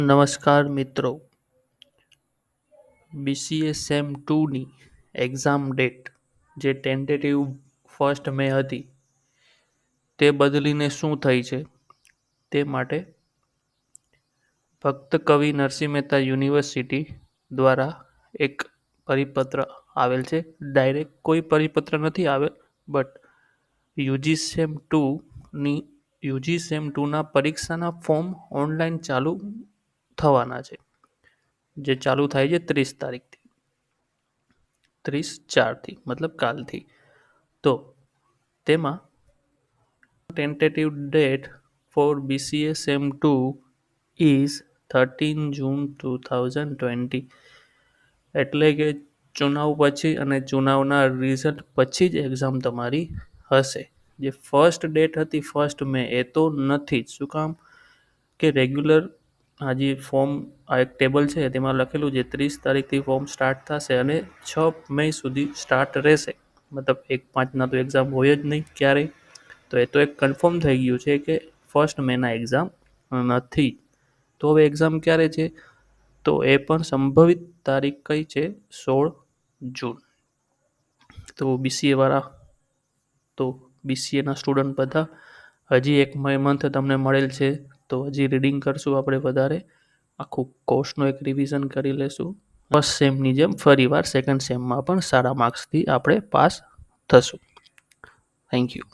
નમસ્કાર મિત્રો, BCA same 2ની exam date જે ટેન્ટેટિવ 1 મે હતી તે બદલીને શું થઈ છે તે માટે ભક્ત કવિ નરસિંહ મહેતા યુનિવર્સિટી દ્વારા એક પરિપત્ર આવેલ છે. ડાયરેક્ટ કોઈ પરિપત્ર નથી આવેલ, બટ યુજી સેમ 2ના પરીક્ષાના ફોર્મ ઓનલાઈન ચાલુ થવાના છે, જે ચાલુ થાય છે 30 તારીખથી, 30/4થી મતલબ કાલથી. તો તેમાં tentative date for BCA SEM 2 is 13 June 2020. એટલે કે ચુનાવ પછી અને ચુનાવના રિઝલ્ટ પછી જ એક્ઝામ તમારી હશે. જે ફર્સ્ટ ડેટ હતી 1 મે એ તો નથી જ. શું કામ કે રેગ્યુલર આ જે ફોર્મ આ એક ટેબલ છે તેમાં લખેલું છે 30 તારીખથી ફોર્મ સ્ટાર્ટ થશે અને 6 મે સુધી સ્ટાર્ટ રહેશે. મતલબ 1/5ના તો એક્ઝામ હોય જ નહીં ક્યારેય. તો એ તો એક કન્ફર્મ થઈ ગયું છે કે 1 મેના એક્ઝામ નથી. તો હવે એક્ઝામ ક્યારે છે? તો એ પણ સંભવિત તારીખ કઈ છે? 16 જૂન. તો BCAના સ્ટુડન્ટ બધા હજી એક મંથ તમને મળેલ છે, તો હજી રીડિંગ કરશું આપણે વધારે, આખું કોર્સનું એક રિવિઝન કરી લેશું. ફર્સ્ટ સેમની જેમ ફરીવાર સેકન્ડ સેમમાં પણ સારા માર્ક્સથી આપણે પાસ થશું. Thank you.